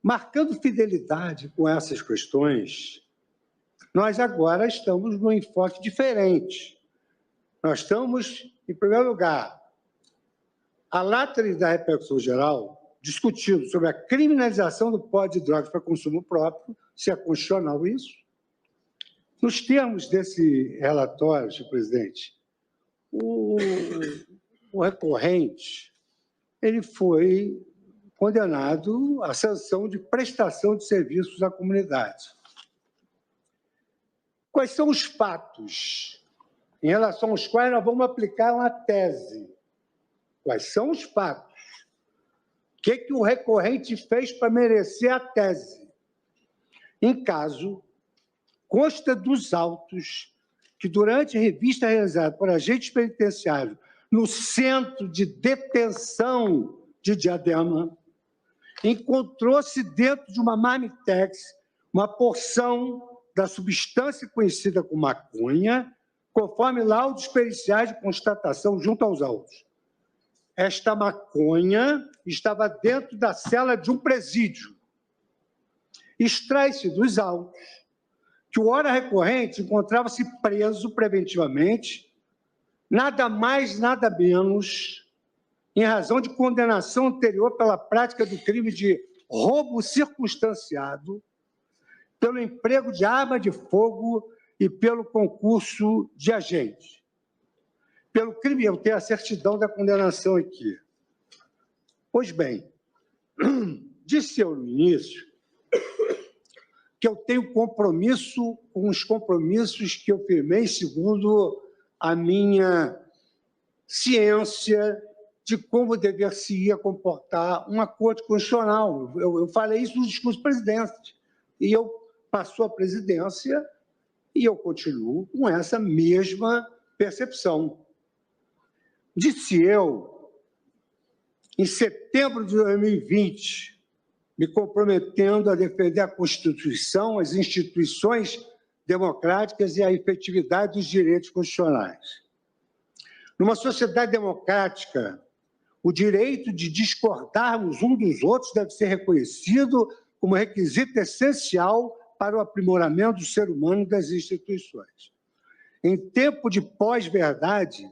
Marcando fidelidade com essas questões, nós agora estamos num enfoque diferente. Nós estamos, em primeiro lugar, a látera da repercussão geral, discutindo sobre a criminalização do pódio de drogas para consumo próprio, se é constitucional isso. Nos termos desse relatório, senhor presidente, o recorrente ele foi condenado à sanção de prestação de serviços à comunidade. Quais são os fatos em relação aos quais nós vamos aplicar uma tese? Quais são os fatos? O que o recorrente fez para merecer a tese? Em caso, consta dos autos que, durante a revista realizada por agentes penitenciários no centro de detenção de Diadema, encontrou-se dentro de uma marmitex uma porção da substância conhecida como maconha, conforme laudos periciais de constatação junto aos autos. Esta maconha estava dentro da cela de um presídio. Extrai-se dos autos que o ora recorrente encontrava-se preso preventivamente, nada mais, nada menos, em razão de condenação anterior pela prática do crime de roubo circunstanciado, pelo emprego de arma de fogo e pelo concurso de agente. Pelo crime, eu tenho a certidão da condenação aqui. Pois bem, disse eu no início que eu tenho compromisso com os compromissos que eu firmei segundo a minha ciência de como dever-se-ia comportar uma corte constitucional. Eu falei isso no discurso de presidência. E eu passou a presidência e eu continuo com essa mesma percepção. Disse eu, em setembro de 2020, me comprometendo a defender a Constituição, as instituições democráticas e a efetividade dos direitos constitucionais. Numa sociedade democrática, o direito de discordarmos uns dos outros deve ser reconhecido como requisito essencial para o aprimoramento do ser humano e das instituições. Em tempo de pós-verdade,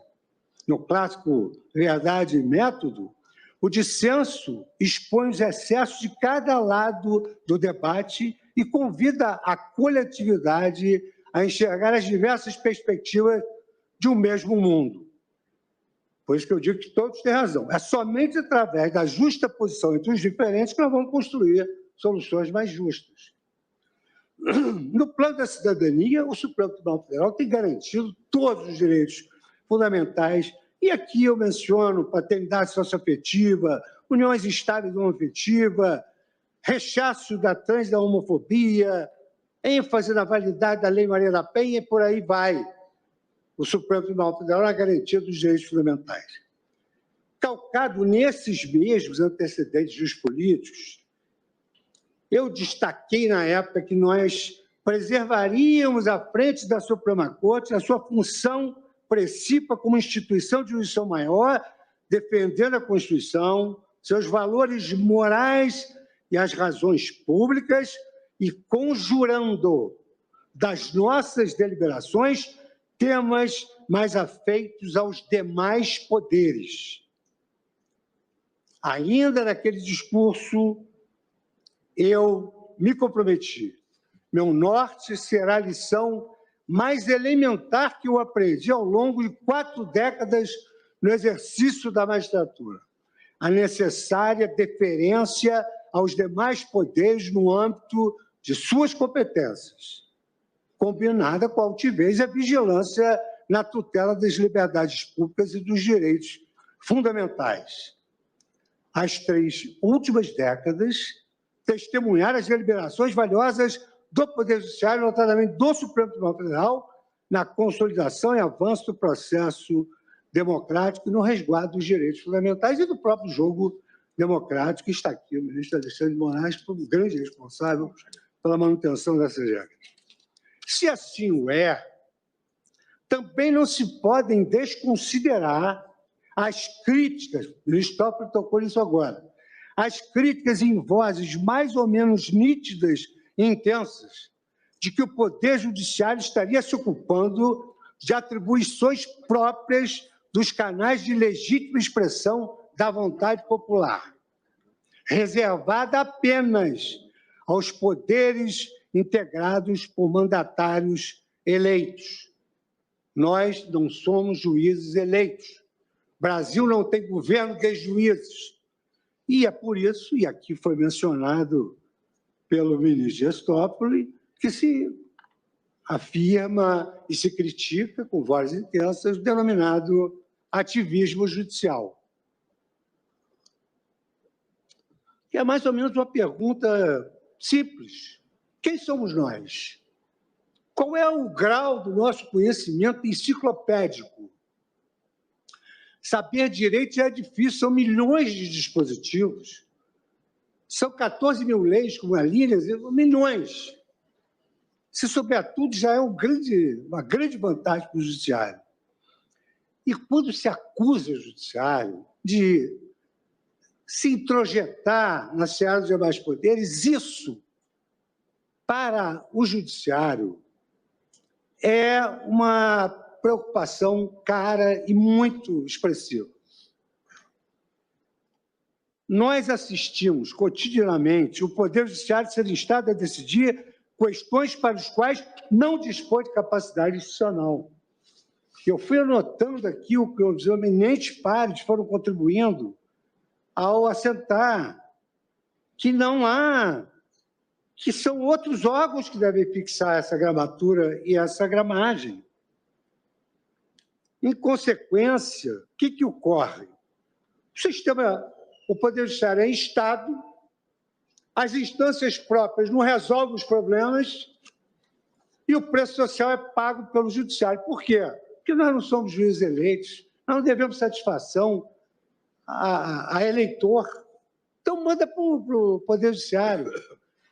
no clássico Verdade e Método, o dissenso expõe os excessos de cada lado do debate e convida a coletividade a enxergar as diversas perspectivas de um mesmo mundo. Por isso que eu digo que todos têm razão. É somente através da justa posição entre os diferentes que nós vamos construir soluções mais justas. No plano da cidadania, o Supremo Tribunal Federal tem garantido todos os direitos fundamentais. E aqui eu menciono paternidade socioafetiva, uniões estáveis homoafetiva, rechaço da trans e da homofobia, ênfase na validade da Lei Maria da Penha e por aí vai. O Supremo Tribunal Federal na garantia dos direitos fundamentais. Calcado nesses mesmos antecedentes dos políticos, eu destaquei na época que nós preservaríamos à frente da Suprema Corte a sua função principal como instituição de jurisdição maior, defendendo a Constituição, seus valores morais e as razões públicas e conjurando das nossas deliberações temas mais afeitos aos demais poderes. Ainda naquele discurso, eu me comprometi. Meu norte será a lição mais elementar que eu aprendi ao longo de 4 décadas no exercício da magistratura. A necessária deferência aos demais poderes no âmbito de suas competências, combinada com a altivez e a vigilância na tutela das liberdades públicas e dos direitos fundamentais. As 3 últimas décadas testemunharam as deliberações valiosas do Poder Judiciário, notadamente do Supremo Tribunal Federal, na consolidação e avanço do processo democrático e no resguardo dos direitos fundamentais e do próprio jogo democrático, que está aqui o ministro Alexandre de Moraes, como grande responsável pela manutenção dessas regras. Se assim o é, também não se podem desconsiderar as críticas, o Cristóvão tocou nisso agora, as críticas em vozes mais ou menos nítidas e intensas de que o Poder Judiciário estaria se ocupando de atribuições próprias dos canais de legítima expressão da vontade popular, reservada apenas aos poderes integrados por mandatários eleitos. Nós não somos juízes eleitos. O Brasil não tem governo de juízes. E é por isso, e aqui foi mencionado pelo ministro Dias Toffoli, que se afirma e se critica, com vozes intensas, o denominado ativismo judicial. Que é mais ou menos uma pergunta simples. Quem somos nós? Qual é o grau do nosso conhecimento enciclopédico? Saber direito já é difícil, são milhões de dispositivos. São 14 mil leis, como a linha, milhões. Se souber tudo, já é uma grande vantagem para o judiciário. E quando se acusa o judiciário de se introjetar na seara dos demais poderes, isso, para o judiciário, é uma preocupação cara e muito expressiva. Nós assistimos cotidianamente o Poder Judiciário ser instado a decidir questões para as quais não dispõe de capacidade institucional. Eu fui anotando aqui o que os eminentes pares foram contribuindo ao assentar que não há, que são outros órgãos que devem fixar essa gramatura e essa gramagem. Em consequência, o que ocorre? O Poder Judiciário é instado, as instâncias próprias não resolvem os problemas e o preço social é pago pelo Judiciário. Por quê? Porque nós não somos juízes eleitos, nós não devemos satisfação a eleitor. Então, manda para o Poder Judiciário.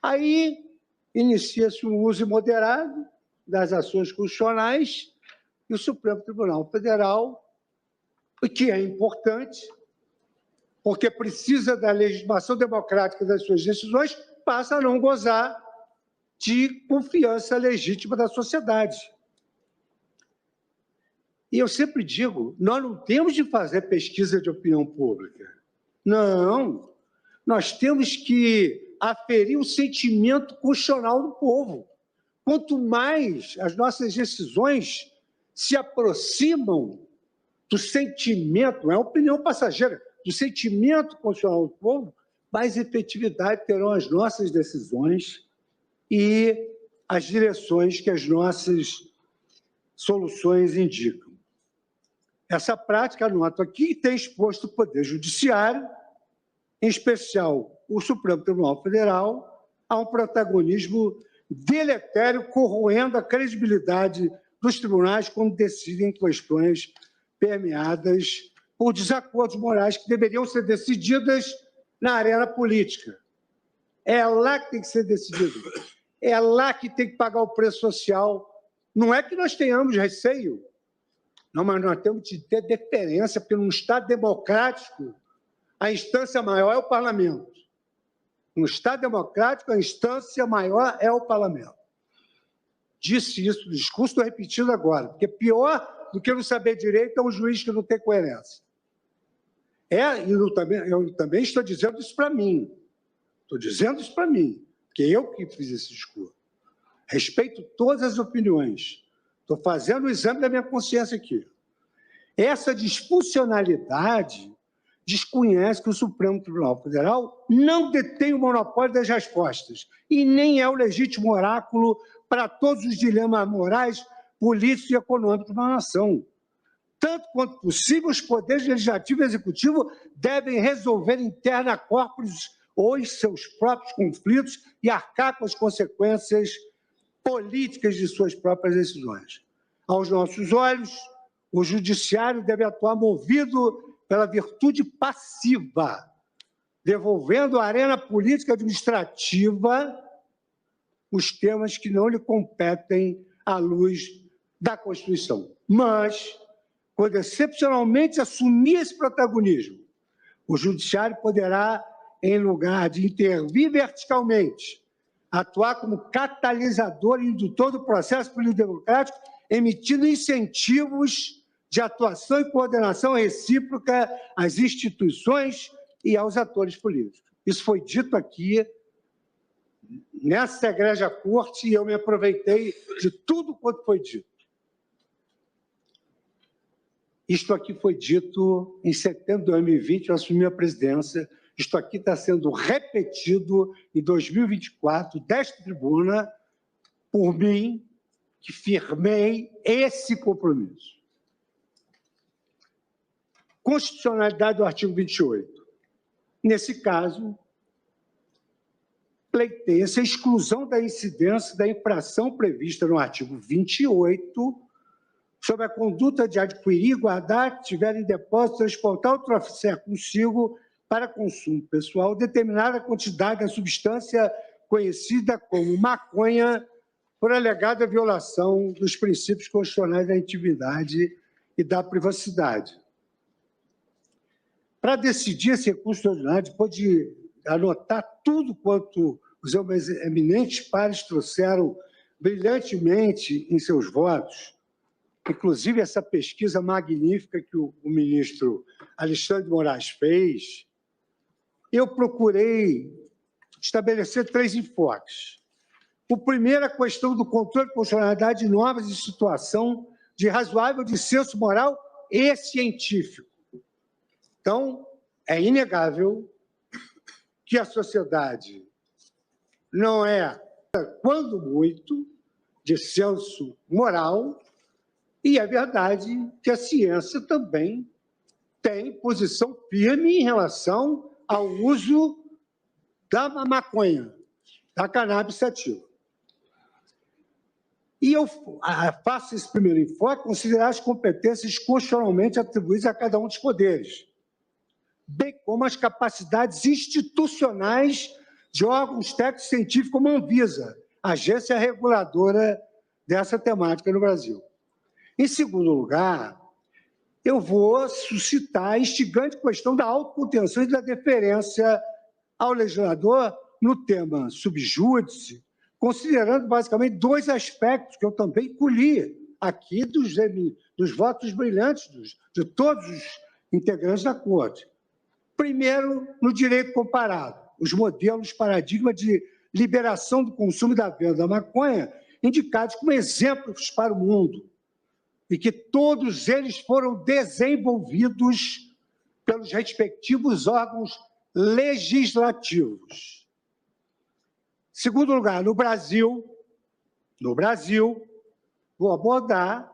Aí inicia-se um uso imoderado das ações constitucionais e o Supremo Tribunal Federal, o que é importante, porque precisa da legitimação democrática das suas decisões, passa a não gozar de confiança legítima da sociedade. E eu sempre digo, nós não temos de fazer pesquisa de opinião pública. Não, nós temos que aferir o sentimento constitucional do povo. Quanto mais as nossas decisões se aproximam do sentimento, não é opinião passageira, do sentimento constitucional do povo, mais efetividade terão as nossas decisões e as direções que as nossas soluções indicam. Essa prática, anoto aqui, tem exposto o Poder Judiciário, em especial o Supremo Tribunal Federal, a um protagonismo deletério, corroendo a credibilidade dos tribunais quando decidem questões permeadas por desacordos morais que deveriam ser decididas na arena política. É lá que tem que ser decidido. É lá que tem que pagar o preço social. Não é que nós tenhamos receio, não, mas nós temos de ter deferência, porque num Estado democrático, a instância maior é o parlamento. No Estado democrático, a instância maior é o parlamento. Disse isso no discurso, estou repetindo agora, porque pior do que não saber direito é um juiz que não tem coerência. Eu também estou dizendo isso para mim. Estou dizendo isso para mim, porque eu que fiz esse discurso. Respeito todas as opiniões. Estou fazendo o exame da minha consciência aqui. Essa disfuncionalidade desconhece que o Supremo Tribunal Federal não detém o monopólio das respostas e nem é o legítimo oráculo para todos os dilemas morais, políticos e econômicos da nação. Tanto quanto possível, os poderes legislativo e executivo devem resolver interna corporis os seus próprios conflitos e arcar com as consequências políticas de suas próprias decisões. Aos nossos olhos, o judiciário deve atuar movido pela virtude passiva, devolvendo à arena política administrativa os temas que não lhe competem à luz da Constituição. Mas, quando excepcionalmente assumir esse protagonismo, o judiciário poderá em lugar de intervir verticalmente, atuar como catalisador e indutor do processo político-democrático, emitindo incentivos de atuação e coordenação recíproca às instituições e aos atores políticos. Isso foi dito aqui, nessa egrégia corte, e eu me aproveitei de tudo quanto foi dito. Isto aqui foi dito em setembro de 2020, eu assumi a presidência. Isto aqui está sendo repetido em 2024, desta tribuna, por mim, que firmei esse compromisso. Constitucionalidade do artigo 28. Nesse caso, pleiteia-se a exclusão da incidência da infração prevista no artigo 28 sobre a conduta de adquirir, guardar, que tiver em depósito, transportar ou trouxer consigo para consumo pessoal determinada quantidade da substância conhecida como maconha por alegada violação dos princípios constitucionais da intimidade e da privacidade. Para decidir esse recurso ordinário, depois de anotar tudo quanto os eminentes pares trouxeram brilhantemente em seus votos, inclusive essa pesquisa magnífica que o ministro Alexandre de Moraes fez, eu procurei estabelecer 3 enfoques. O primeiro, a questão do controle de constitucionalidade de normas em situação de razoável dissenso moral e científico. Então, é inegável que a sociedade não é, quando muito, de senso moral, e é verdade que a ciência também tem posição firme em relação ao uso da maconha, da cannabis sativa. E eu faço esse primeiro enfoque, considerar as competências constitucionalmente atribuídas a cada um dos poderes, bem como as capacidades institucionais de órgãos técnicos científicos como a Anvisa, agência reguladora dessa temática no Brasil. Em segundo lugar, eu vou suscitar a instigante questão da autocontenção e da deferência ao legislador no tema subjúdice, considerando basicamente 2 aspectos que eu também colhi aqui dos votos brilhantes de todos os integrantes da Corte. Primeiro, no direito comparado, os modelos paradigma de liberação do consumo e da venda da maconha, indicados como exemplos para o mundo, e que todos eles foram desenvolvidos pelos respectivos órgãos legislativos. Segundo lugar, no Brasil, vou abordar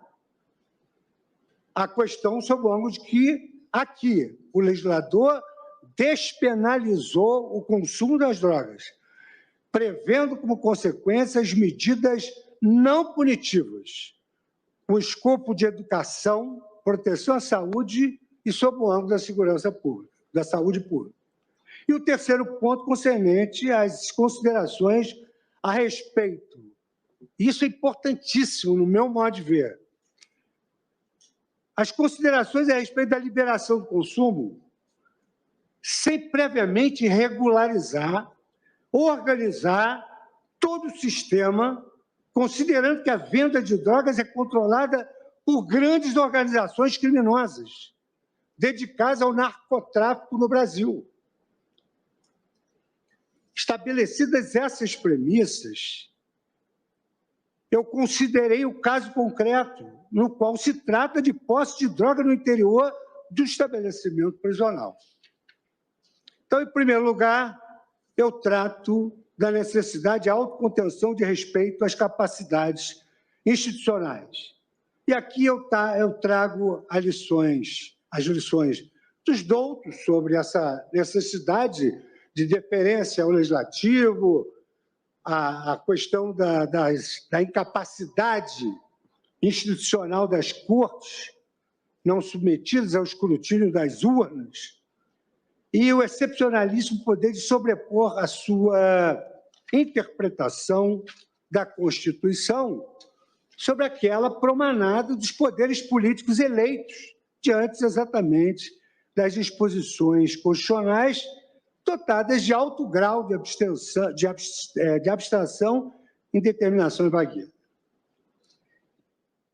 a questão sob o ângulo de que aqui o legislador despenalizou o consumo das drogas, prevendo como consequência as medidas não punitivas, o escopo de educação, proteção à saúde e sob o ângulo da segurança pública, da saúde pública. E o terceiro ponto concernente às considerações a respeito. Isso é importantíssimo no meu modo de ver. As considerações a respeito da liberação do consumo, sem previamente regularizar, organizar todo o sistema, considerando que a venda de drogas é controlada por grandes organizações criminosas, dedicadas ao narcotráfico no Brasil. Estabelecidas essas premissas, eu considerei o caso concreto, no qual se trata de posse de droga no interior do estabelecimento prisional. Então, em primeiro lugar, eu trato da necessidade de autocontenção de respeito às capacidades institucionais. E aqui eu trago as lições dos doutos sobre essa necessidade de deferência ao legislativo, a questão da incapacidade institucional das cortes, não submetidas ao escrutínio das urnas, e o excepcionalíssimo poder de sobrepor a sua interpretação da Constituição sobre aquela promanada dos poderes políticos eleitos, diante exatamente das disposições constitucionais, dotadas de alto grau de abstração e determinação vagueira.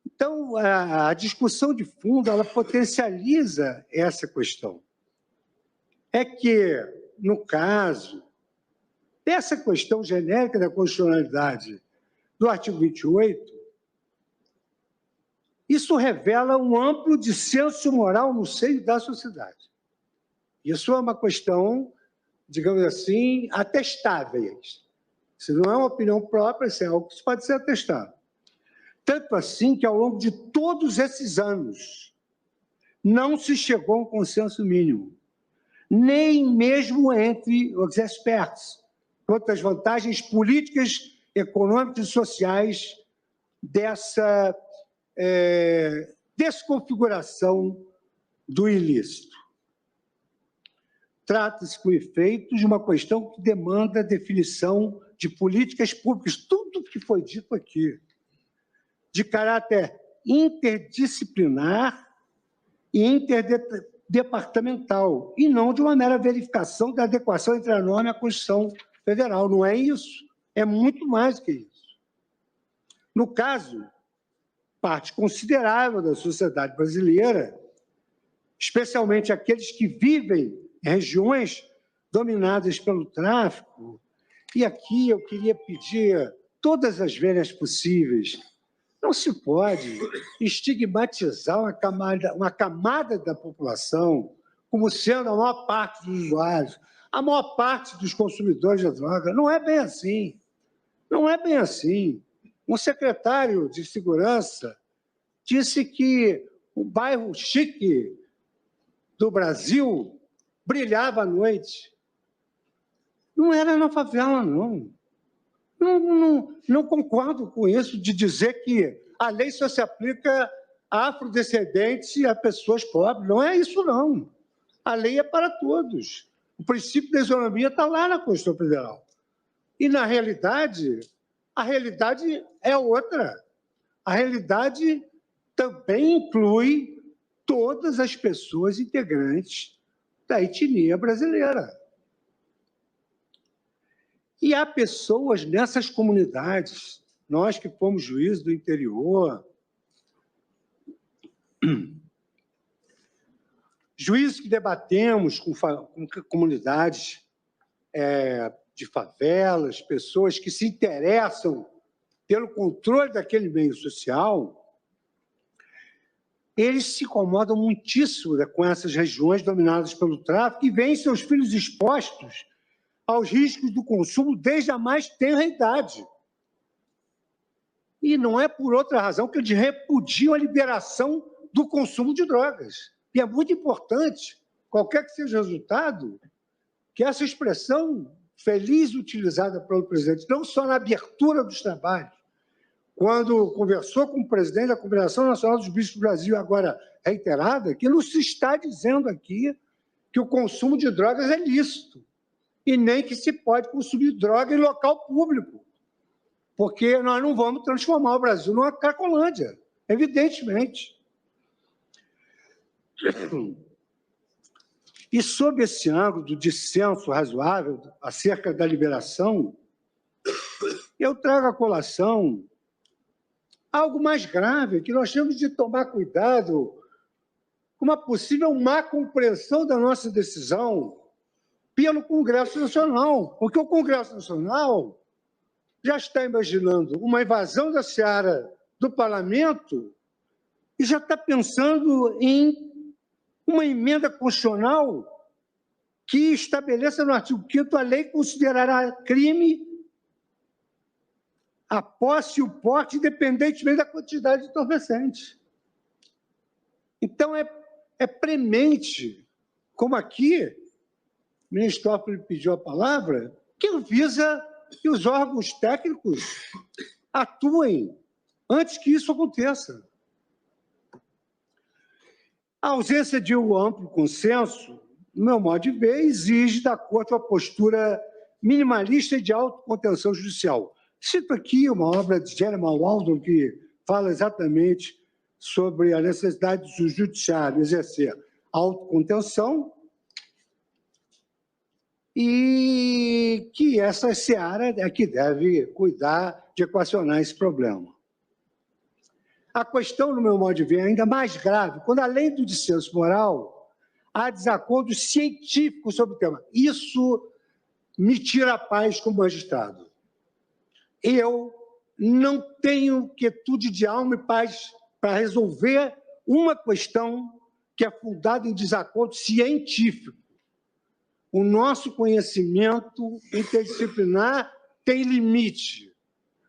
Então, a discussão de fundo, ela potencializa essa questão. É que, no caso dessa questão genérica da constitucionalidade do artigo 28, isso revela um amplo dissenso moral no seio da sociedade. Isso é uma questão, digamos assim, atestável. Isso não é uma opinião própria, isso é algo que pode ser atestado. Tanto assim que, ao longo de todos esses anos, não se chegou a um consenso mínimo, nem mesmo entre os experts, quanto às vantagens políticas, econômicas e sociais dessa desconfiguração do ilícito. Trata-se, com efeito, de uma questão que demanda definição de políticas públicas, tudo o que foi dito aqui, de caráter interdisciplinar e interdepartamental, e não de uma mera verificação da adequação entre a norma e a Constituição Federal. Não é isso, é muito mais do que isso. No caso, parte considerável da sociedade brasileira, especialmente aqueles que vivem em regiões dominadas pelo tráfico, e aqui eu queria pedir todas as vênias possíveis. Não se pode estigmatizar uma camada da população como sendo a maior parte dos usuários, a maior parte dos consumidores de droga. Não é bem assim. Não é bem assim. Um secretário de Segurança disse que o bairro chique do Brasil brilhava à noite. Não era na favela, não. Não concordo com isso de dizer que a lei só se aplica a afrodescendentes e a pessoas pobres. Não é isso, não. A lei é para todos. O princípio da isonomia está lá na Constituição Federal. E, na realidade, a realidade é outra. A realidade também inclui todas as pessoas integrantes da etnia brasileira. E há pessoas nessas comunidades, nós que fomos juízes do interior, juízes que debatemos com comunidades de favelas, pessoas que se interessam pelo controle daquele meio social, eles se incomodam muitíssimo com essas regiões dominadas pelo tráfico e veem seus filhos expostos aos riscos do consumo desde a mais tenra idade. E não é por outra razão que eles repudiam a liberação do consumo de drogas. E é muito importante, qualquer que seja o resultado, que essa expressão feliz utilizada pelo presidente, não só na abertura dos trabalhos, quando conversou com o presidente da Confederação Nacional dos Bispos do Brasil, agora reiterada, que não se está dizendo aqui que o consumo de drogas é lícito, e nem que se pode consumir droga em local público, porque nós não vamos transformar o Brasil numa Cracolândia, evidentemente. E sob esse ângulo do dissenso razoável acerca da liberação, eu trago à colação algo mais grave, que nós temos de tomar cuidado com uma possível má compreensão da nossa decisão pelo Congresso Nacional, porque o Congresso Nacional já está imaginando uma invasão da seara do Parlamento e já está pensando em uma emenda constitucional que estabeleça no artigo 5º a lei considerará crime a posse e o porte, independentemente da quantidade de entorpecente. Então, é premente, como aqui, o ministro Toffoli pediu a palavra, que visa que os órgãos técnicos atuem antes que isso aconteça. A ausência de um amplo consenso, no meu modo de ver, exige da Corte uma postura minimalista e de autocontenção judicial. Cito aqui uma obra de Jeremiah Waldron que fala exatamente sobre a necessidade do judiciário exercer autocontenção e que essa seara é que deve cuidar de equacionar esse problema. A questão, no meu modo de ver, é ainda mais grave, quando, além do dissenso moral, há desacordo científico sobre o tema. Isso me tira a paz como magistrado. Eu não tenho quietude de alma e paz para resolver uma questão que é fundada em desacordo científico. O nosso conhecimento interdisciplinar tem limite.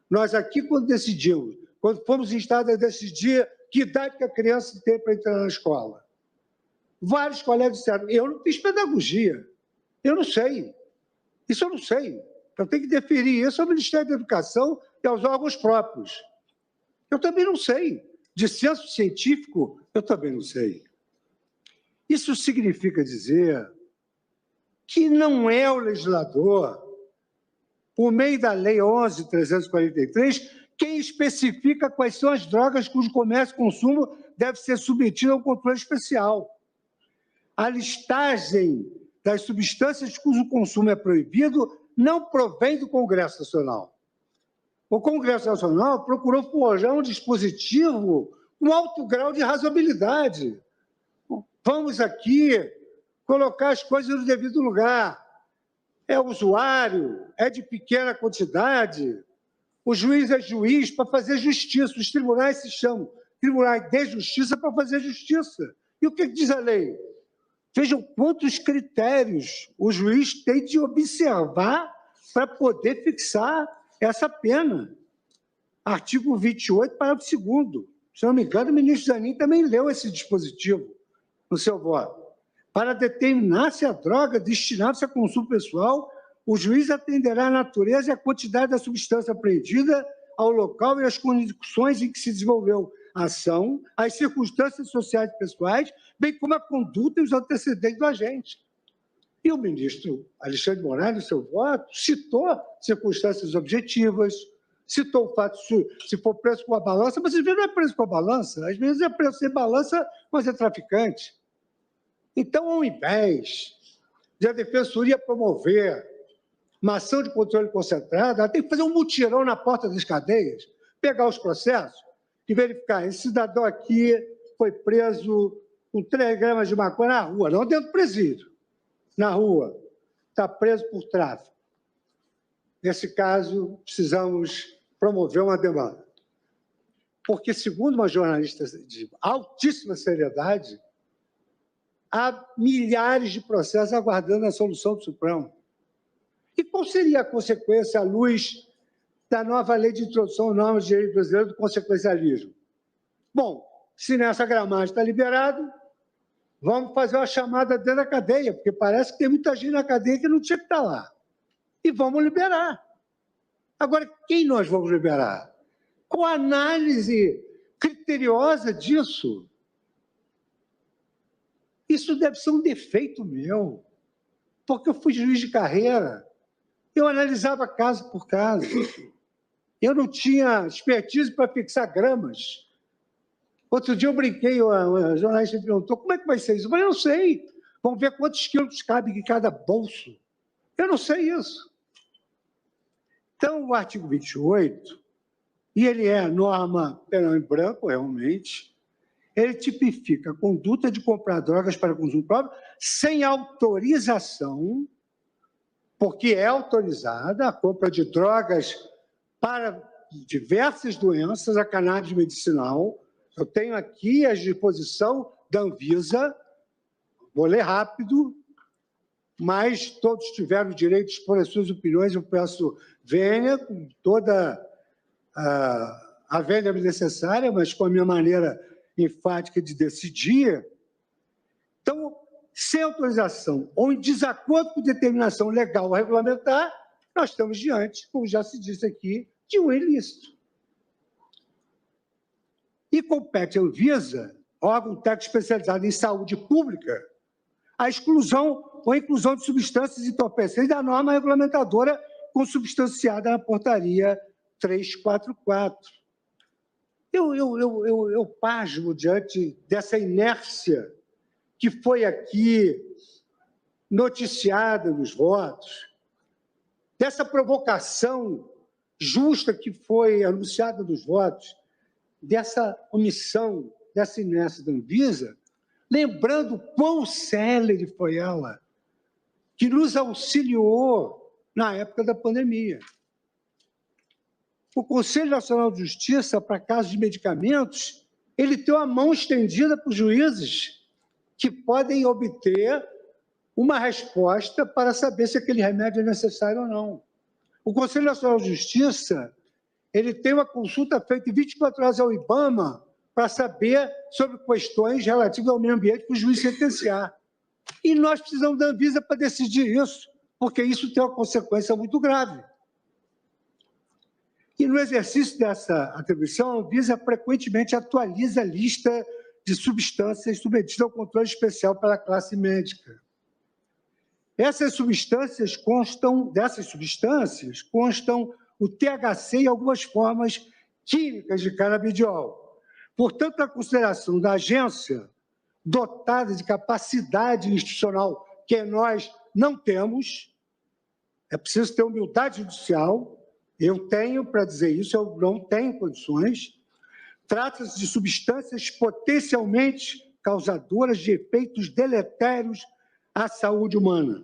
Nós aqui, quando decidimos, quando fomos instados a decidir que idade que a criança tem para entrar na escola, vários colegas disseram, eu não fiz pedagogia, eu não sei, isso eu não sei. Eu tenho que deferir isso ao Ministério da Educação e aos órgãos próprios. Eu também não sei. Dissenso científico, eu também não sei. Isso significa dizer que não é o legislador, por meio da Lei 11.343, quem especifica quais são as drogas cujo comércio e consumo deve ser submetido a um controle especial. A listagem das substâncias cujo consumo é proibido não provém do Congresso Nacional. O Congresso Nacional procurou forjar um dispositivo com alto grau de razoabilidade. Vamos aqui colocar as coisas no devido lugar. É usuário, é de pequena quantidade. O juiz é juiz para fazer justiça. Os tribunais se chamam tribunais de justiça para fazer justiça. E o que diz a lei? Vejam quantos critérios o juiz tem de observar para poder fixar essa pena. Artigo 28, parágrafo 2º. Se não me engano, o ministro Zanin também leu esse dispositivo no seu voto. Para determinar se a droga destinada-se a consumo pessoal, o juiz atenderá à natureza e à quantidade da substância apreendida, ao local e às condições em que se desenvolveu a ação, às circunstâncias sociais e pessoais, bem como a conduta e os antecedentes do agente. E o ministro Alexandre de Moraes, no seu voto, citou circunstâncias objetivas, citou o fato se for preso com a balança, mas às vezes não é preso com a balança, às vezes é preso sem balança, mas é traficante. Então, ao invés de a Defensoria promover uma ação de controle concentrado, ela tem que fazer um mutirão na porta das cadeias, pegar os processos e verificar, esse cidadão aqui foi preso com 3 gramas de maconha na rua, não dentro do presídio, na rua, está preso por tráfico. Nesse caso, precisamos promover uma demanda. Porque, segundo uma jornalista de altíssima seriedade, há milhares de processos aguardando a solução do Supremo. E qual seria a consequência à luz da nova lei de introdução ao normas de direito brasileiro do consequencialismo? Bom, se nessa gramagem está liberado, vamos fazer uma chamada dentro da cadeia, porque parece que tem muita gente na cadeia que não tinha que estar lá. E vamos liberar. Agora, quem nós vamos liberar? Com a análise criteriosa disso. Isso deve ser um defeito meu, porque eu fui juiz de carreira, eu analisava caso por caso, eu não tinha expertise para fixar gramas. Outro dia eu brinquei, a jornalista me perguntou, como é que vai ser isso? Mas eu não sei, vamos ver quantos quilos cabe em cada bolso. Eu não sei isso. Então, o artigo 28, e ele é norma penal em branco, realmente, ele tipifica a conduta de comprar drogas para consumo próprio sem autorização, porque é autorizada a compra de drogas para diversas doenças, a cannabis medicinal. Eu tenho aqui a disposição da Anvisa, vou ler rápido, mas todos tiveram o direito de expor as suas opiniões, eu peço vênia, com toda a vênia necessária, mas com a minha maneira enfática de decidir. Então, sem autorização ou em desacordo com determinação legal ou regulamentar, nós estamos diante, como já se disse aqui, de um ilícito. E compete à Anvisa, órgão técnico especializado em saúde pública, a exclusão ou a inclusão de substâncias entorpecentes da norma regulamentadora consubstanciada na portaria 344. Eu pasmo diante dessa inércia que foi aqui noticiada nos votos, dessa provocação justa que foi anunciada nos votos, dessa omissão, dessa inércia da Anvisa, lembrando quão célere foi ela, que nos auxiliou na época da pandemia. O Conselho Nacional de Justiça, para casos de medicamentos, ele tem uma mão estendida para os juízes que podem obter uma resposta para saber se aquele remédio é necessário ou não. O Conselho Nacional de Justiça, ele tem uma consulta feita em 24 horas ao IBAMA para saber sobre questões relativas ao meio ambiente para o juiz sentenciar. E nós precisamos da Anvisa para decidir isso, porque isso tem uma consequência muito grave. E no exercício dessa atribuição, a Anvisa frequentemente atualiza a lista de substâncias submetidas ao controle especial pela classe médica. Dessas substâncias constam o THC e algumas formas químicas de canabidiol. Portanto, a consideração da agência, dotada de capacidade institucional que nós não temos, é preciso ter humildade judicial, eu tenho para dizer isso, eu não tenho condições. Trata-se de substâncias potencialmente causadoras de efeitos deletérios à saúde humana.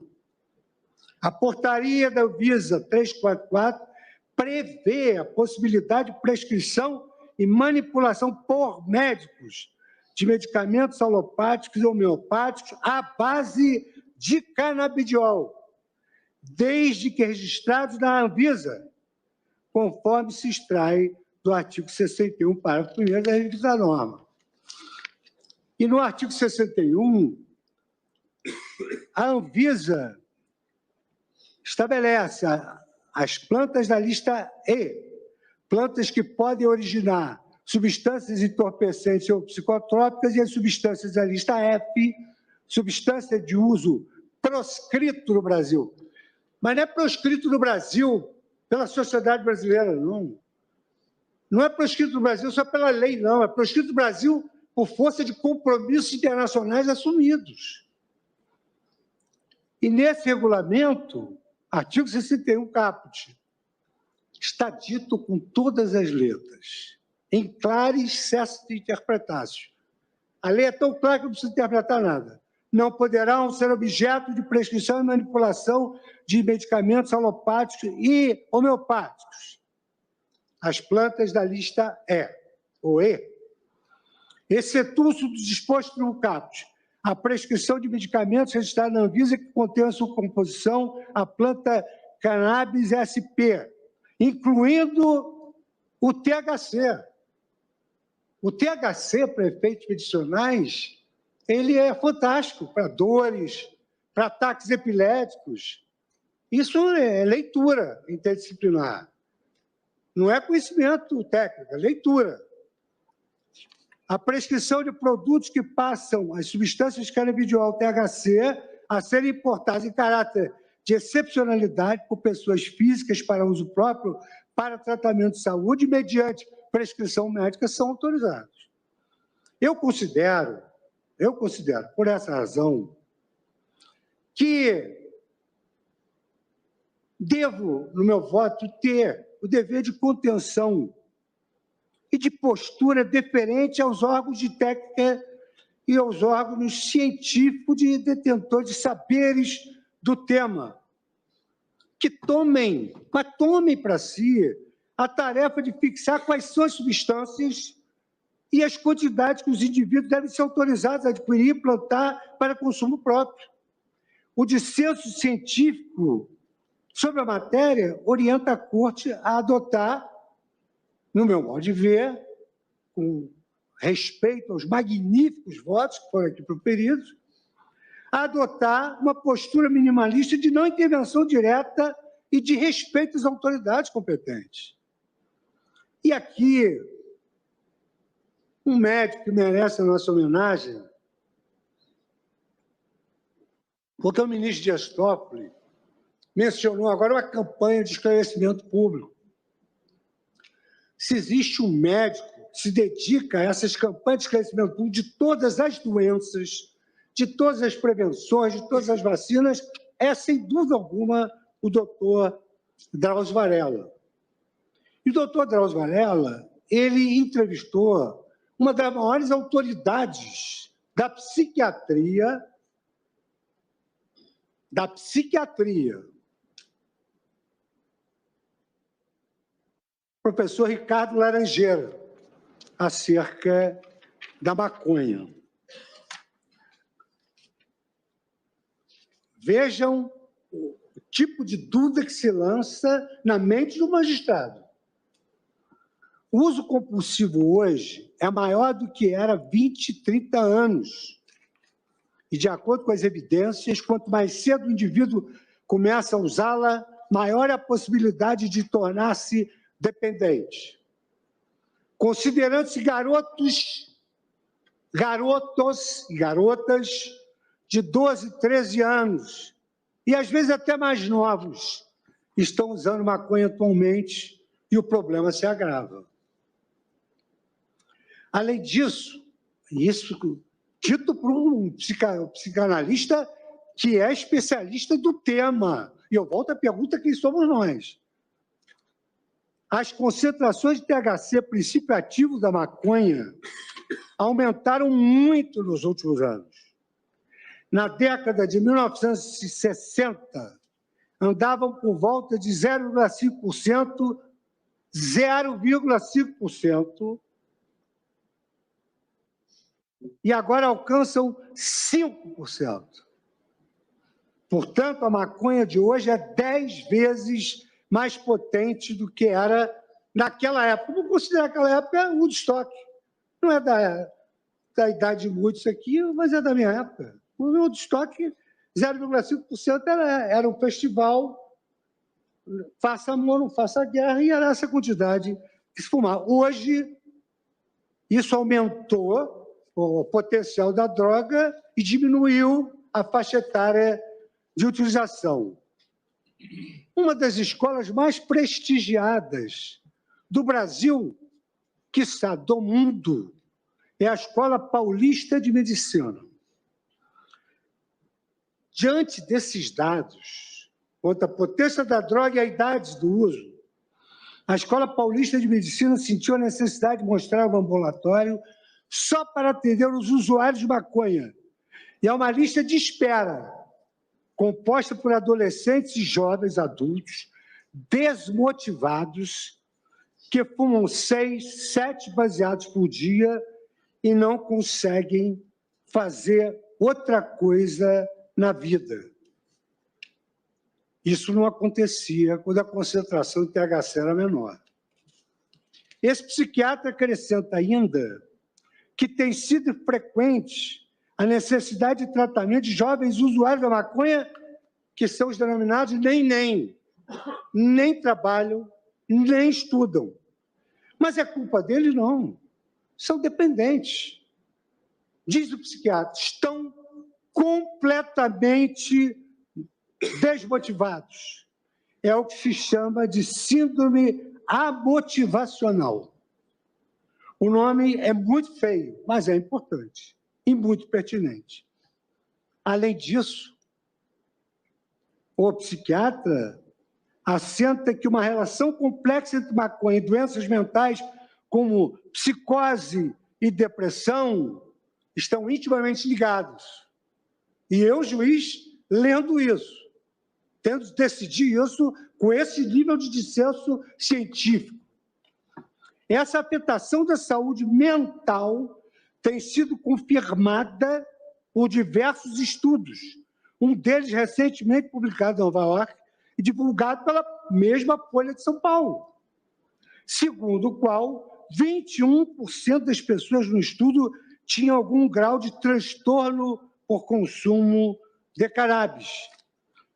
A portaria da Anvisa 344 prevê a possibilidade de prescrição e manipulação por médicos de medicamentos alopáticos e homeopáticos à base de canabidiol, desde que registrados na Anvisa, conforme se extrai do artigo 61, parágrafo 1º da revista norma. E no artigo 61, a Anvisa estabelece as plantas da lista E, plantas que podem originar substâncias entorpecentes ou psicotrópicas, e as substâncias da lista F, substância de uso proscrito no Brasil. Mas não é proscrito no Brasil pela sociedade brasileira, não. Não é proscrito no Brasil só pela lei, não. É proscrito no Brasil por força de compromissos internacionais assumidos. E nesse regulamento, artigo 61, caput, está dito com todas as letras, em claro excesso de interpretácio. A lei é tão clara que não precisa interpretar nada. Não poderão ser objeto de prescrição e manipulação de medicamentos alopáticos e homeopáticos. As plantas da lista E, ou E, excetuam-se do disposto no caput, a prescrição de medicamentos registrados na Anvisa que contêm a sua composição a planta Cannabis SP, incluindo o THC. O THC, para efeitos medicinais, ele é fantástico para dores, para ataques epiléticos. Isso é leitura interdisciplinar. Não é conhecimento técnico, é leitura. A prescrição de produtos que passam as substâncias canabidiol THC a serem importadas em caráter de excepcionalidade por pessoas físicas para uso próprio para tratamento de saúde mediante prescrição médica são autorizados. Eu considero, por essa razão, que devo, no meu voto, ter o dever de contenção e de postura deferente aos órgãos de técnica e aos órgãos científicos de detentores de saberes do tema, que tomem para si a tarefa de fixar quais são as substâncias e as quantidades que os indivíduos devem ser autorizados a adquirir e plantar para consumo próprio. O dissenso científico sobre a matéria orienta a Corte a adotar, no meu modo de ver, com respeito aos magníficos votos que foram aqui proferidos, a adotar uma postura minimalista de não intervenção direta e de respeito às autoridades competentes. E aqui, um médico que merece a nossa homenagem, porque o ministro Dias Toffoli mencionou agora uma campanha de esclarecimento público. Se existe um médico que se dedica a essas campanhas de esclarecimento público de todas as doenças de todas as prevenções, de todas as vacinas, é, sem dúvida alguma, o doutor Drauzio Varella. E o doutor Drauzio Varella, ele entrevistou uma das maiores autoridades da psiquiatria, professor Ricardo Laranjeira, acerca da maconha. Vejam o tipo de dúvida que se lança na mente do magistrado. O uso compulsivo hoje é maior do que era 20, 30 anos. E, de acordo com as evidências, quanto mais cedo o indivíduo começa a usá-la, maior é a possibilidade de tornar-se dependente. Considerando-se garotos e garotas de 12, 13 anos, e às vezes até mais novos, estão usando maconha atualmente e o problema se agrava. Além disso, isso dito por um psicanalista que é especialista do tema, e eu volto à pergunta: quem somos nós? As concentrações de THC, princípio ativo da maconha, aumentaram muito nos últimos anos. Na década de 1960, andavam por volta de 0,5%, 0,5%, e agora alcançam 5%. Portanto, a maconha de hoje é 10 vezes mais potente do que era naquela época. Vou considerar aquela época o Woodstock. Não é da idade de muitos aqui, mas é da minha época. O Woodstock, 0,5% era um festival, faça amor, não faça guerra, e era essa quantidade que se fumava. Hoje, isso aumentou o potencial da droga e diminuiu a faixa etária de utilização. Uma das escolas mais prestigiadas do Brasil, quiçá do mundo, é a Escola Paulista de Medicina. Diante desses dados, quanto à potência da droga e a idade do uso, a Escola Paulista de Medicina sentiu a necessidade de mostrar um ambulatório só para atender os usuários de maconha. E é uma lista de espera, composta por adolescentes e jovens adultos desmotivados que fumam 6, 7 baseados por dia e não conseguem fazer outra coisa na vida. Isso não acontecia quando a concentração de THC era menor. Esse psiquiatra acrescenta ainda que tem sido frequente a necessidade de tratamento de jovens usuários da maconha, que são os denominados nem trabalham, nem estudam. Mas é culpa deles? Não. São dependentes. Diz o psiquiatra, estão completamente desmotivados. É o que se chama de síndrome amotivacional. O nome é muito feio, mas é importante e muito pertinente. Além disso, o psiquiatra assenta que uma relação complexa entre maconha e doenças mentais, como psicose e depressão, estão intimamente ligados. E eu, juiz, lendo isso, tendo de decidir isso com esse nível de dissenso científico. Essa afetação da saúde mental tem sido confirmada por diversos estudos, um deles recentemente publicado em Nova York e divulgado pela mesma Folha de São Paulo, segundo o qual 21% das pessoas no estudo tinham algum grau de transtorno por consumo de cannabis,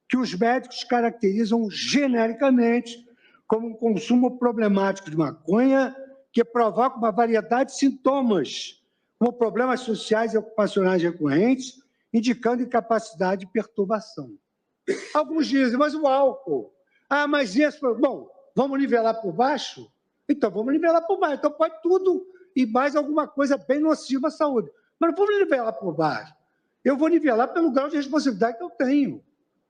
que os médicos caracterizam genericamente como um consumo problemático de maconha que provoca uma variedade de sintomas, como problemas sociais e ocupacionais recorrentes, indicando incapacidade e perturbação. Alguns dizem, mas o álcool? Ah, mas isso... Bom, vamos nivelar por baixo? Então, vamos nivelar por baixo. Então, pode tudo e mais alguma coisa bem nociva à saúde. Mas não vamos nivelar por baixo. eu vou nivelar pelo grau de responsabilidade que eu tenho.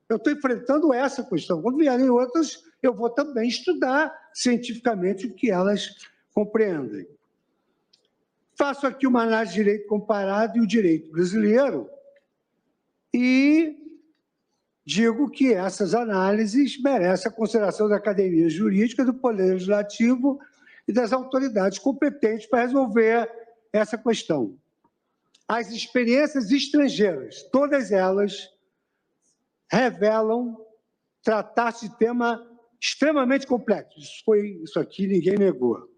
Eu estou enfrentando essa questão. Quando vierem outras, eu vou também estudar cientificamente o que elas compreendem. Faço aqui uma análise de direito comparado e o direito brasileiro e digo que essas análises merecem a consideração da Academia Jurídica, do Poder Legislativo e das autoridades competentes para resolver essa questão. As experiências estrangeiras, todas elas, revelam tratar-se de tema extremamente complexo. Isso aqui ninguém negou.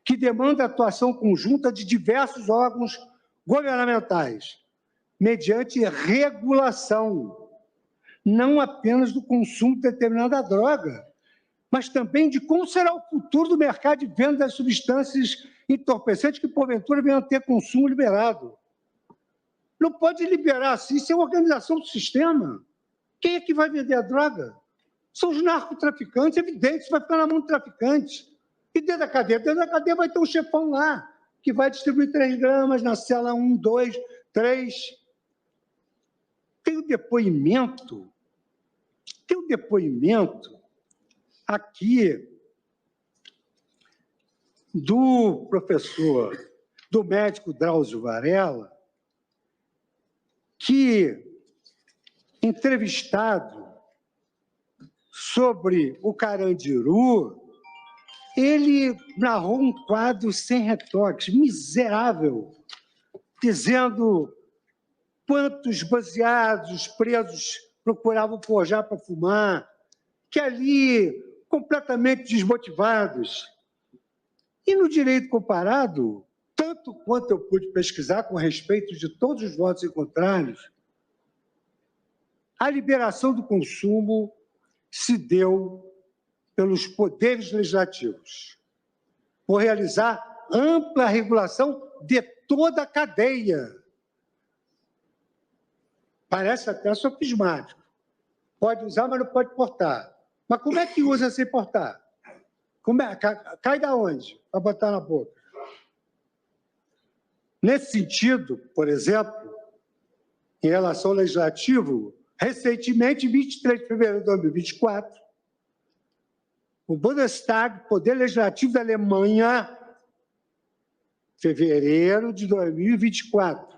Que demanda a atuação conjunta de diversos órgãos governamentais, mediante regulação, não apenas do consumo de determinada droga, mas também de como será o futuro do mercado de venda das substâncias entorpecentes que, porventura, venham a ter consumo liberado. Não pode liberar assim, sem organização do sistema. Quem é que vai vender a droga? São os narcotraficantes, evidente, isso vai ficar na mão do traficante. E dentro da cadeia vai ter um chefão lá, que vai distribuir 3 gramas na cela 1, 2, 3. Tem o depoimento aqui do professor, do médico Drauzio Varela, que, entrevistado sobre o Carandiru, ele narrou um quadro sem retoques, miserável, dizendo quantos baseados os presos procuravam forjar para fumar, que ali, completamente desmotivados. E no direito comparado, tanto quanto eu pude pesquisar com respeito de todos os votos em contrários, a liberação do consumo se deu pelos poderes legislativos, por realizar ampla regulação de toda a cadeia. Parece até sofismático. Pode usar, mas não pode portar. Mas como é que usa sem portar? Cai da onde para botar na boca? Nesse sentido, por exemplo, em relação ao legislativo, recentemente, 23 de fevereiro de 2024, o Bundestag, Poder Legislativo da Alemanha, fevereiro de 2024,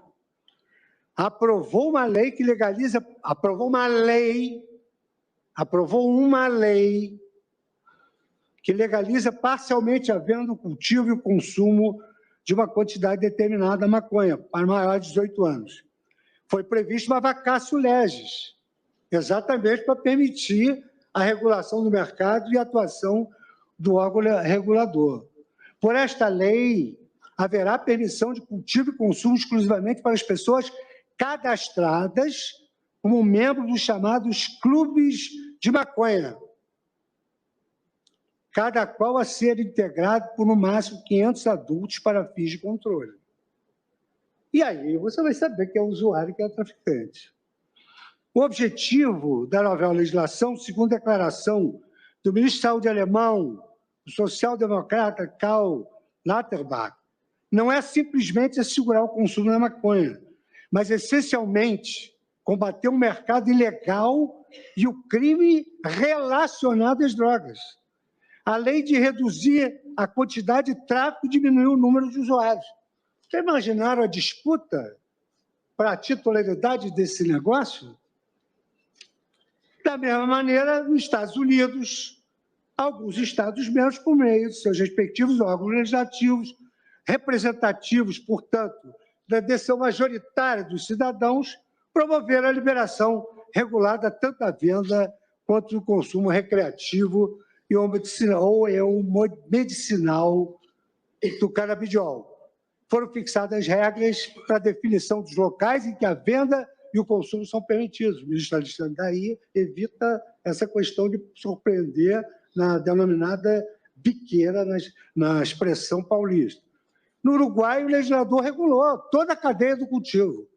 aprovou uma lei que legaliza, aprovou uma lei que legaliza parcialmente a venda, o cultivo e o consumo de uma quantidade determinada de maconha para maiores de 18 anos. Foi previsto uma vacatio legis, exatamente para permitir a regulação do mercado e a atuação do órgão regulador. Por esta lei, haverá permissão de cultivo e consumo exclusivamente para as pessoas cadastradas como membros dos chamados clubes de maconha, cada qual a ser integrado por no máximo 500 adultos para fins de controle. E aí você vai saber que é o usuário que é o traficante. O objetivo da nova legislação, segundo a declaração do ministro da Saúde alemão, o social-democrata Karl Lauterbach, não é simplesmente assegurar o consumo da maconha, mas, essencialmente, combater o mercado ilegal e o crime relacionado às drogas, além de reduzir a quantidade de tráfico e diminuir o número de usuários. Vocês imaginaram a disputa para a titularidade desse negócio? Da mesma maneira, nos Estados Unidos, alguns Estados-membros, por meio de seus respectivos órgãos legislativos, representativos, portanto, da decisão majoritária dos cidadãos, promoveram a liberação regulada tanto da venda quanto do consumo recreativo e ou medicinal do canabidiol. Foram fixadas regras para a definição dos locais em que a venda e o consumo são permitidos. O ministro Alexandre daí evita essa questão de surpreender na denominada biqueira, na expressão paulista. No Uruguai, o legislador regulou toda a cadeia do cultivo,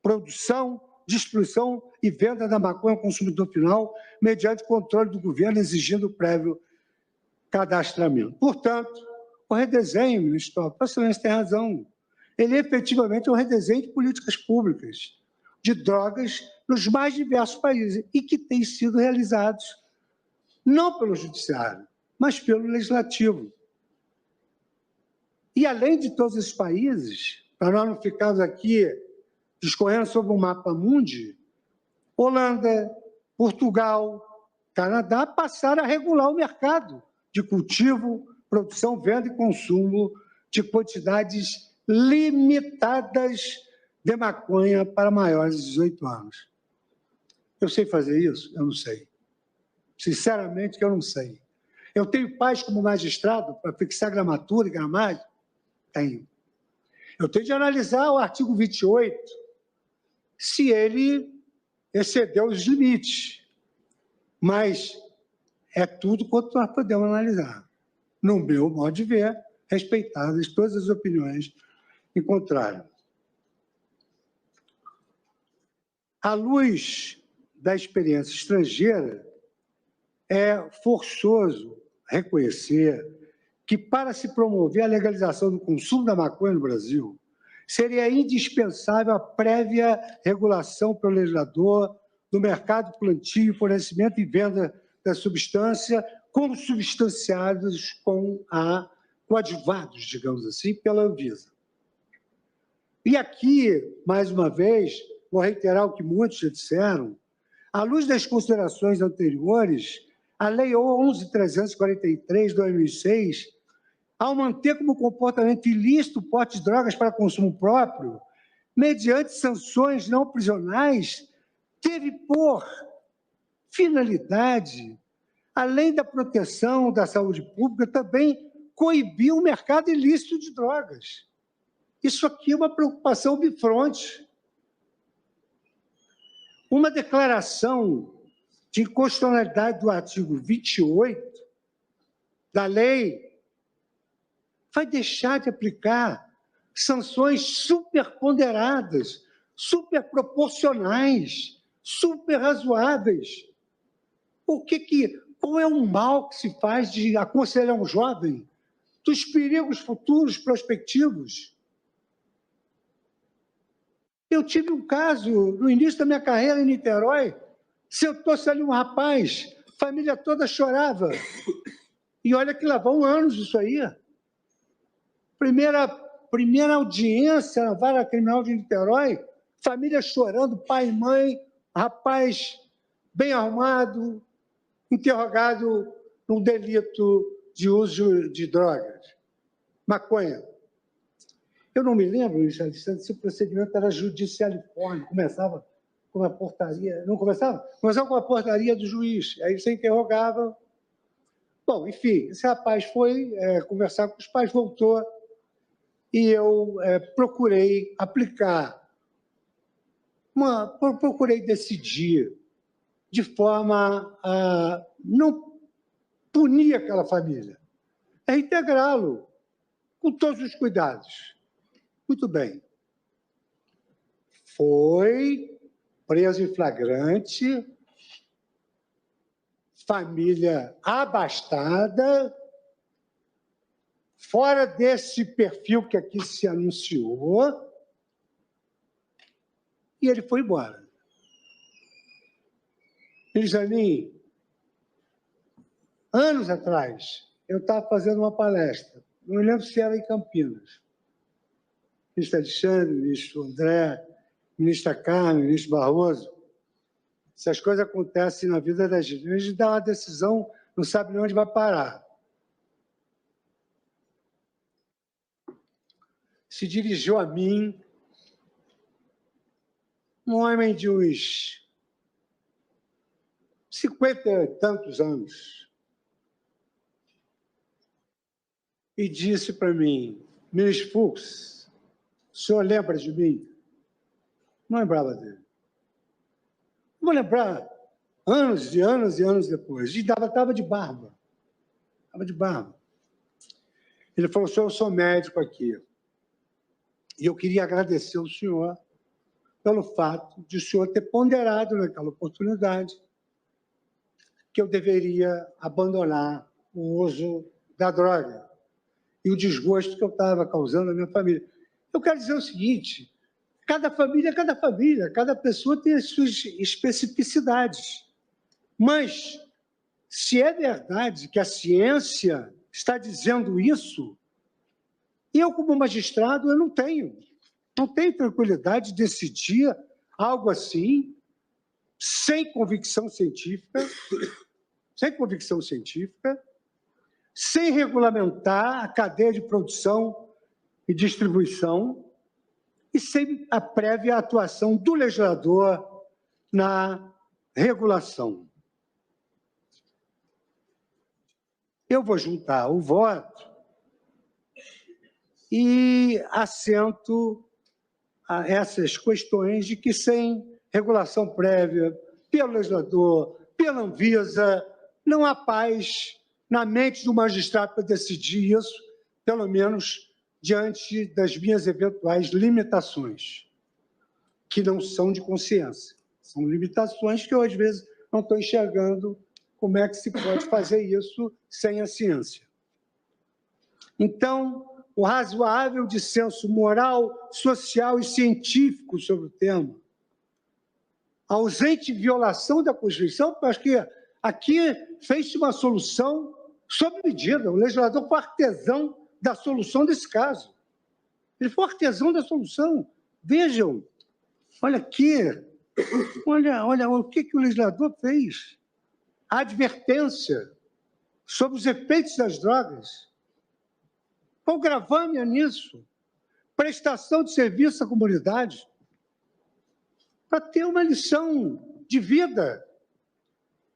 produção, distribuição e venda da maconha ao consumidor final, mediante controle do governo, exigindo o prévio cadastramento. Portanto, o redesenho, ministro, a Excelência tem razão, ele efetivamente é um redesenho de políticas públicas. de drogas nos mais diversos países e que têm sido realizados não pelo judiciário, mas pelo legislativo. E, além de todos esses países, para nós não ficarmos aqui discorrendo sobre o mapa mundi, Holanda, Portugal, Canadá passaram a regular o mercado de cultivo, produção, venda e consumo de quantidades limitadas de maconha para maiores de 18 anos. Eu sei fazer isso? Eu não sei. Sinceramente, que eu não sei. Eu tenho paz como magistrado para fixar gramatura e gramagem? Tenho. Eu tenho de analisar o artigo 28, se ele excedeu os limites. Mas é tudo quanto nós podemos analisar. No meu modo de ver, respeitadas todas as opiniões em contrário. À luz da experiência estrangeira, é forçoso reconhecer que, para se promover a legalização do consumo da maconha no Brasil, seria indispensável a prévia regulação pelo legislador do mercado, plantio, fornecimento e venda da substância, consubstanciados coadjuvados, digamos assim, pela Anvisa. E aqui, mais uma vez, vou reiterar o que muitos já disseram, à luz das considerações anteriores, a Lei 11.343, de 2006, ao manter como comportamento ilícito o porte de drogas para consumo próprio, mediante sanções não prisionais, teve por finalidade, além da proteção da saúde pública, também coibir o mercado ilícito de drogas. Isso aqui é uma preocupação bifronte. Uma declaração de inconstitucionalidade do artigo 28 da lei vai deixar de aplicar sanções superponderadas, superproporcionais, superrazoáveis. Qual é o mal que se faz de aconselhar um jovem dos perigos futuros prospectivos? Eu tive um caso, no início da minha carreira em Niterói, sentou-se ali um rapaz, a família toda chorava. E olha que levou anos isso aí. Primeira audiência na vara criminal de Niterói, família chorando, pai e mãe, rapaz bem arrumado, interrogado num delito de uso de drogas, maconha. Eu não me lembro, Alexandre, se o procedimento era judicialiforme, começava com uma portaria, não começava? Começava com a portaria do juiz, aí você interrogava. Bom, enfim, esse rapaz foi conversar com os pais, voltou, e eu procurei procurei decidir de forma a não punir aquela família, é integrá-lo com todos os cuidados. Muito bem. Foi preso em flagrante, família abastada, fora desse perfil que aqui se anunciou, e ele foi embora. Janin, anos atrás, eu estava fazendo uma palestra, não me lembro se era em Campinas. Ministro Alexandre, ministro André, ministra Carmen, ministro Barroso. Essas coisas acontecem na vida da gente. A gente dá uma decisão, não sabe nem onde vai parar. Se dirigiu a mim um homem de uns 50 e tantos anos e disse para mim: ministro Fux, o senhor lembra de mim? Não lembrava dele. Vou lembrar anos e anos e anos depois. E estava de barba. Estava de barba. Ele falou: senhor, eu sou médico aqui. E eu queria agradecer ao senhor pelo fato de o senhor ter ponderado naquela oportunidade que eu deveria abandonar o uso da droga e o desgosto que eu estava causando à minha família. Eu quero dizer o seguinte: cada família é cada família, cada pessoa tem as suas especificidades. Mas, se é verdade que a ciência está dizendo isso, eu, como magistrado, eu não tenho tranquilidade de decidir algo assim, sem convicção científica, sem regulamentar a cadeia de produção e distribuição e sem a prévia atuação do legislador na regulação. Eu vou juntar o voto e assento a essas questões de que, sem regulação prévia pelo legislador, pela Anvisa, não há paz na mente do magistrado para decidir isso, pelo menos diante das minhas eventuais limitações, que não são de consciência. São limitações que eu, às vezes, não estou enxergando como é que se pode fazer isso sem a ciência. Então, o razoável dissenso moral, social e científico sobre o tema, a ausente violação da Constituição, porque acho que aqui fez-se uma solução sob medida. O legislador foi artesão da solução desse caso. Ele foi artesão da solução. Vejam, olha aqui, olha o que o legislador fez. A advertência sobre os efeitos das drogas. Qual o gravame é nisso? Prestação de serviço à comunidade. Para ter uma lição de vida.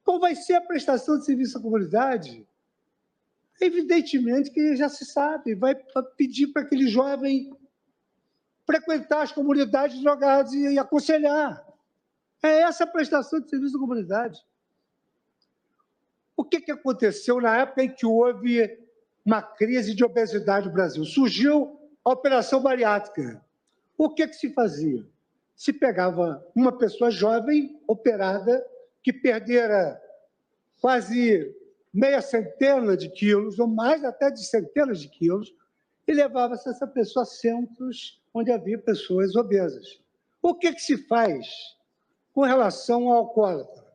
Qual vai ser a prestação de serviço à comunidade? Evidentemente que já se sabe, vai pedir para aquele jovem frequentar as comunidades drogadas e aconselhar. É essa a prestação de serviço à comunidade. O que aconteceu na época em que houve uma crise de obesidade no Brasil? Surgiu a operação bariátrica. O que se fazia? Se pegava uma pessoa jovem, operada, que perdera quase meia centena de quilos, ou mais até de centenas de quilos, e levava-se essa pessoa a centros onde havia pessoas obesas. O que se faz com relação ao alcoólatra?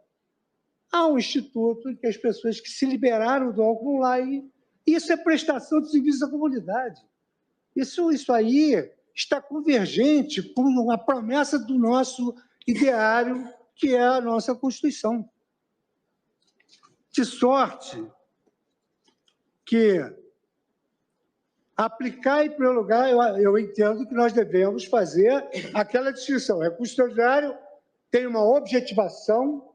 Há um instituto em que as pessoas que se liberaram do álcool lá, e isso é prestação de serviço à comunidade. Isso aí está convergente com a promessa do nosso ideário, que é a nossa Constituição. De sorte que aplicar, em primeiro lugar, eu entendo que nós devemos fazer aquela distinção. O recurso extraordinário tem uma objetivação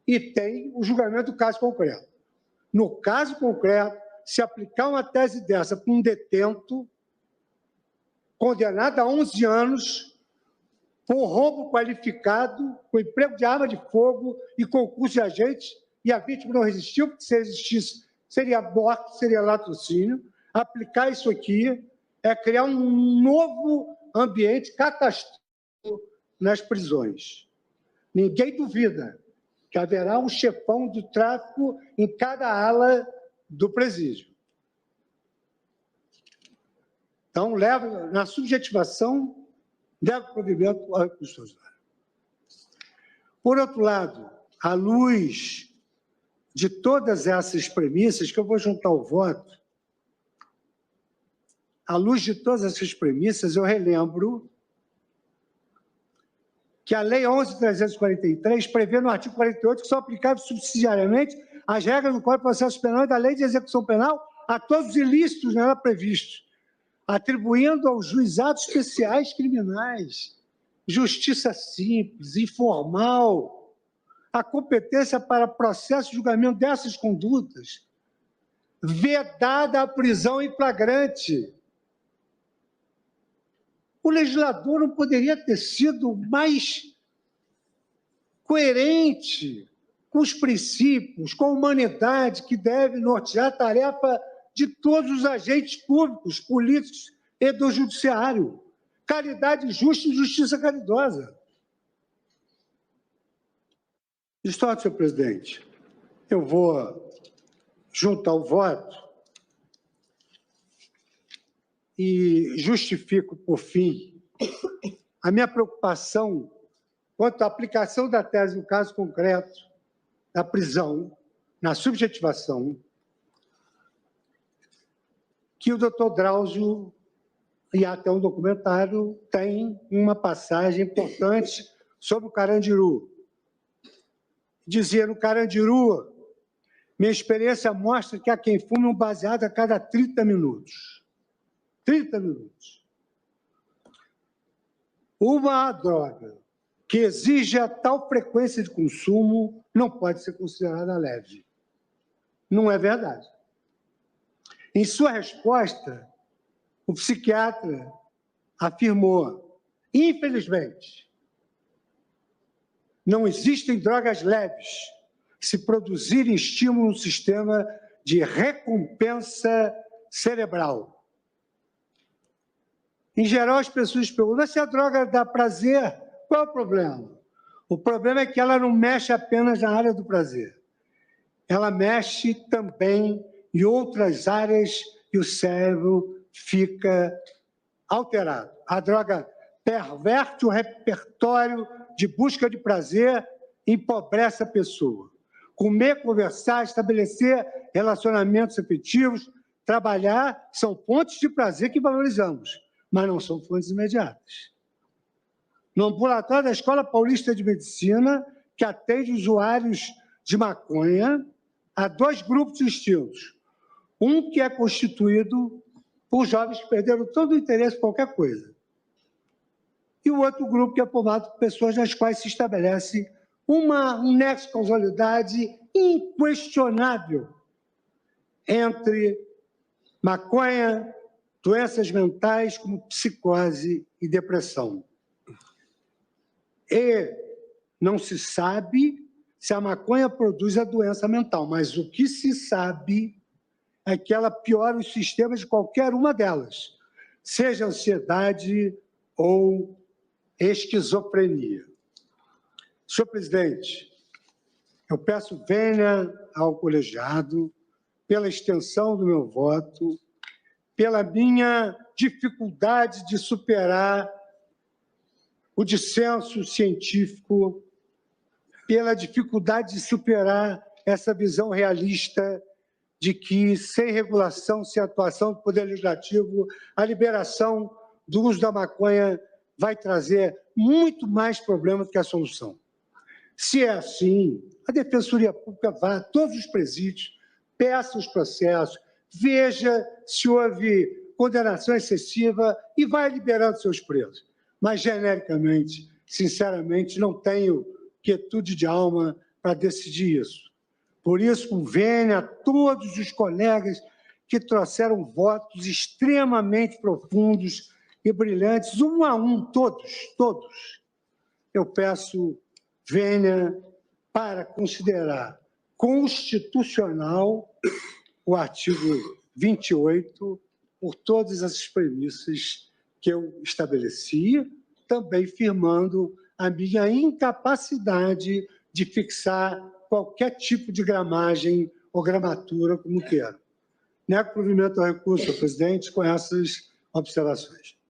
e tem o julgamento do caso concreto. No caso concreto, se aplicar uma tese dessa para um detento condenado a 11 anos com roubo qualificado, com emprego de arma de fogo e concurso de agentes, e a vítima não resistiu, porque se resistisse seria morte, seria latrocínio. Aplicar isso aqui é criar um novo ambiente catastrófico nas prisões. Ninguém duvida que haverá um chefão do tráfico em cada ala do presídio. Então, na subjetivação, leva provimento ao recurso extraordinário. Por outro lado, à luz de todas essas premissas, que eu vou juntar o voto, à luz de todas essas premissas, eu relembro que a Lei 11.343 prevê no artigo 48 que são aplicáveis subsidiariamente as regras do Código de Processo Penal e da Lei de Execução Penal a todos os ilícitos nela previstos, atribuindo aos juizados especiais criminais, justiça simples, informal, a competência para processo de julgamento dessas condutas, vedada a prisão em flagrante. O legislador não poderia ter sido mais coerente com os princípios, com a humanidade que deve nortear a tarefa de todos os agentes públicos, políticos e do judiciário. Caridade justa e justiça caridosa. Senhor presidente, eu vou juntar o voto e justifico, por fim, a minha preocupação quanto à aplicação da tese no caso concreto da prisão, na subjetivação, que o doutor Drauzio, e até um documentário, tem uma passagem importante sobre o Carandiru. Dizia no Carandiru, minha experiência mostra que há quem fume um baseado a cada 30 minutos. 30 minutos. Uma droga que exija tal frequência de consumo não pode ser considerada leve. Não é verdade. Em sua resposta, o psiquiatra afirmou, infelizmente, não existem drogas leves se produzirem estímulo no sistema de recompensa cerebral. Em geral, as pessoas perguntam, se a droga dá prazer, qual é o problema? O problema é que ela não mexe apenas na área do prazer. Ela mexe também em outras áreas e o cérebro fica alterado. A droga perverte o repertório de busca de prazer, empobrece a pessoa. Comer, conversar, estabelecer relacionamentos afetivos, trabalhar, são fontes de prazer que valorizamos, mas não são fontes imediatas. No ambulatório da Escola Paulista de Medicina, que atende usuários de maconha, há 2 grupos distintos. Um que é constituído por jovens que perderam todo o interesse por qualquer coisa. E o outro grupo que é formado por pessoas nas quais se estabelece um nexo de causalidade inquestionável entre maconha, doenças mentais como psicose e depressão. E não se sabe se a maconha produz a doença mental, mas o que se sabe é que ela piora os sistemas de qualquer uma delas, seja ansiedade ou esquizofrenia. Senhor presidente, eu peço vênia ao colegiado pela extensão do meu voto, pela minha dificuldade de superar o dissenso científico, pela dificuldade de superar essa visão realista de que, sem regulação, sem atuação do Poder Legislativo, a liberação do uso da maconha vai trazer muito mais problemas do que a solução. Se é assim, a Defensoria Pública vá a todos os presídios, peça os processos, veja se houve condenação excessiva e vai liberando seus presos. Mas, genericamente, sinceramente, não tenho quietude de alma para decidir isso. Por isso, convênio a todos os colegas que trouxeram votos extremamente profundos e brilhantes, um a um, todos. Eu peço vênia para considerar constitucional o artigo 28, por todas as premissas que eu estabeleci, também firmando a minha incapacidade de fixar qualquer tipo de gramagem ou gramatura como quero. Nego provimento ao recurso, senhor presidente, com essas observações.